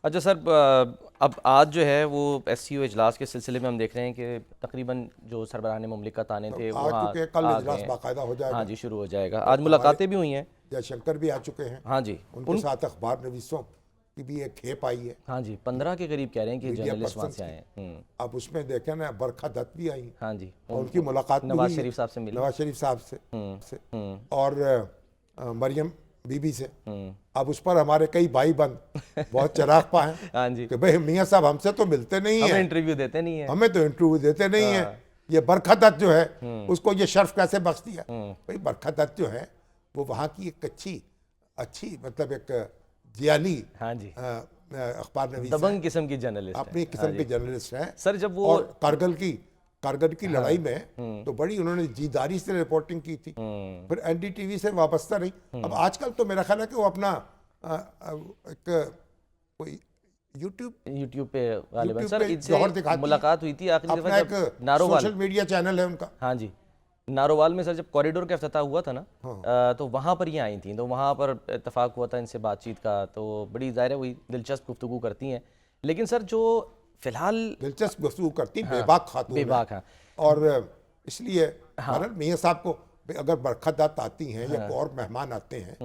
अच्छा सर, अब आज जो है वो एससीओ इजलास के सिलसिले में हम देख रहे हैं कि तकरीबन जो सरबराहान मुमलिकत आने थे आ वहाँ चुके हैं, कल आ गए इजलास हैं। बाकायदा हो हाँ जाएगा। जी, शुरू हो जाएगा। तो आज हमारे मुलाकातें भी हुई हैं। जयशंकर भी आ चुके हैं। हाँ जी। उनके उन साथ अखबार नवीसों की भी एक खेप आई है, हाँ जी, 15 के करीब कह रहे हैं कि मीडिया जर्नलिस्ट वहाँ पर्सन से आए की। हैं। अब उसमें देखे ना, बरखा दत्त भी आई हाँ जी, और उनकी मुलाकात भी नवाज हुई है शरीफ साहब से मिली। नवाज शरीफ साहब से और मरियम बीबी से। अब उस पर हमारे कई भाई बंद बहुत चिराग पा हैं हाँ जी, कि भाई मियाँ साहब हमसे तो मिलते नहीं हमें है, इंटरव्यू देते नहीं है। हमें तो इंटरव्यू देते नहीं है। ये बरखा दत्त जो है उसको ये शर्फ कैसे बख्श दिया? भाई बरखा दत्त जो है वो वहाँ की एक अच्छी मतलब एक जियाली हाँ जी, अखबार नवीस है, दबंग किस्म की जर्नलिस्ट है। अपनी किस्म के जर्नलिस्ट हैं। सर जब वो और कारगिल की लड़ाई में तो बड़ी उन्होंने जीदारी से रिपोर्टिंग की थी, फिर एनडीटीवी से वाबस्ता नहीं। अब आजकल तो मेरा ख्याल है कि वो अपना एक कोई यूट्यूब पे गालिबन यूट्यूब सर पे इनसे जौहर दिखाती मुलाकात हुई थी आखिरी अपना दफा एक जब नारोवाल। सोशल मीडिया चैनल है उनका। हाँ जी, नारोवाल में सर जब कॉरिडोर का इफ्तिताह हुआ था ना, तो वहाँ पर ये आई थी, तो वहाँ पर इत्तेफाक हुआ था इनसे बातचीत का। तो बड़ी ज़ाहिर है वही दिलचस्प गुफ्तगू करती हैं। लेकिन सर जो फिलहाल दिलचस्प गुफ्तगू करती, बेबाक खातून है। बेबाक हैं। और इसलिए बहरहाल मियाँ साहब को अगर बरखा दत्त आती हैं या कोई और मेहमान आते हैं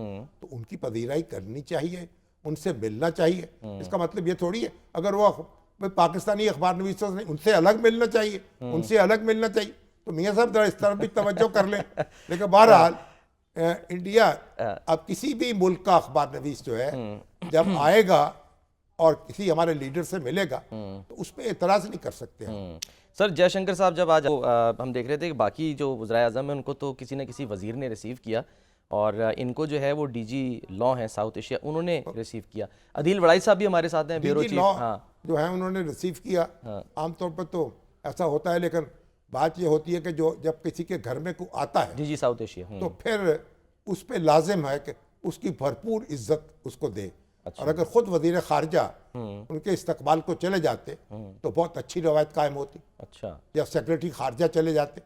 तो उनकी पजीराई करनी चाहिए, उनसे मिलना चाहिए। इसका मतलब ये थोड़ी है अगर वो पाकिस्तानी अखबार नवीसों से नहीं, उनसे अलग मिलना चाहिए, उनसे अलग मिलना चाहिए। तो मियाँ साहब जरा इस तरफ भी तवज्जो कर लें। लेकिन बहरहाल इंडिया अब किसी भी मुल्क का अखबार नवीस जो है जब आएगा और किसी हमारे लीडर से मिलेगा तो उस पर एतराज़ नहीं कर सकते हम। सर जयशंकर साहब जब आज हम देख रहे थे कि बाकी जो वज़राए आज़म हैं उनको तो किसी न किसी वज़ीर ने रिसीव किया, और इनको जो है वो डीजी लॉ हैं साउथ एशिया, उन्होंने रिसीव किया। अदील वड़ाई साहब भी हमारे साथ हैं, ब्यूरो डीजी चीफ। लॉ हाँ जो है उन्होंने रिसीव किया। आमतौर पर तो ऐसा होता है, लेकिन बात ये होती है कि जो जब किसी के घर में कोई आता है डीजी साउथ एशिया, तो फिर उस पर लाजिम है कि उसकी भरपूर इज्जत उसको दे। और अगर खुद वजीर खारजा उनके इस्तकबाल को चले जाते तो बहुत अच्छी रवायत कायम होती। अच्छा, या सेक्रेटरी खारजा चले जाते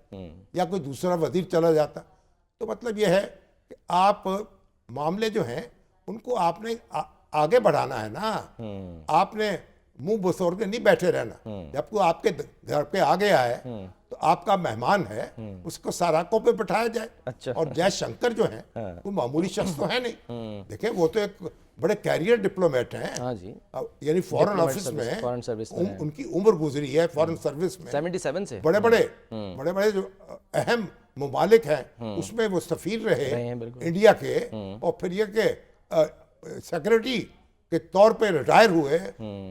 या कोई दूसरा वजीर चला जाता। तो मतलब यह है कि आप मामले जो हैं उनको आपने आगे बढ़ाना है ना, आपने मुंह बसोर के नहीं बैठे रहना। जब कोई आपके घर पे आ गया है तो आपका मेहमान है, उसको सराकों पे बिठाया जाए। अच्छा। और जयशंकर जो है वो मामूली शख्स तो है नहीं। देखें वो तो एक बड़े कैरियर डिप्लोमेट हैं। हाँ जी, यानी foreign diplomat office service, foreign service में में उनकी उम्र गुजरी है फॉरेन सर्विस में। 77 से बड़े बड़े जो अहम ममालिक हैं उसमें वो सफीर रहे हैं, बिल्कुल। इंडिया के। और फिर ये कि सेक्रेटरी के तौर पे रिटायर हुए,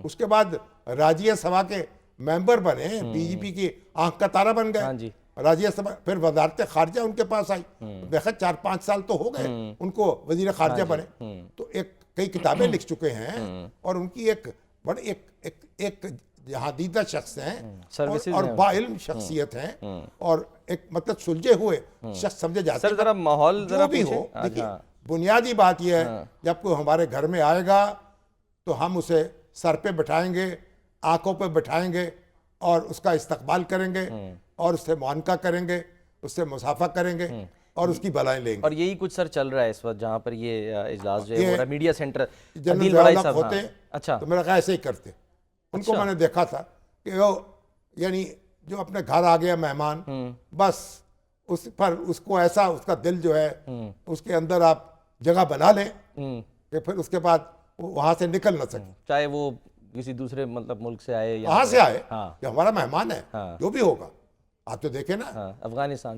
उसके बाद राज्यसभा के मेंबर बने, बीजेपी की आंख का तारा बन हाँ गए जी, राज्यसभा। फिर वजारत खारजा उनके पास आई, बेखत 4-5 साल तो हो गए उनको वजीर खारजा बने। तो कई किताबें लिख चुके हैं और उनकी एक बड़े एक जहादीदा शख्स हैं सर्विसेज और हैं। बाइल्म शख्सियत हैं और एक मतलब सुलझे हुए शख्स समझे जाते सर हैं। जरा माहौल जो जरा भी हो, पूछें। देखिए हाँ, बुनियादी बात यह है जब कोई हमारे घर में आएगा तो हम उसे सर पे बैठाएंगे, आंखों पे बैठाएंगे और उसका इस्तकबाल करेंगे और उससे मुआनका करेंगे, उससे मुसाफा करेंगे और उसकी बलाएं लेंगे। और यही कुछ सर चल रहा है इस वक्त जहाँ पर ये इजलास जो है ये हो रहा है, मीडिया सेंटर जनरल अदील वड़ाई ज़ियाउल हक साहब। होते हाँ, हैं अच्छा, तो मेरा ख्याल ऐसे ही करते। उनको मैंने देखा था कि वो यानी जो अपने घर आ गया मेहमान, बस उस पर उसको ऐसा उसका दिल जो है उसके अंदर आप जगह बना लें कि फिर उसके बाद वो वहाँ से निकल ना सके, चाहे वो किसी दूसरे मतलब मुल्क से आए या वहाँ से आए। हाँ, ये हमारा मेहमान है, हाँ। जो भी होगा। आप तो देखें ना, हाँ, अफगानिस्तान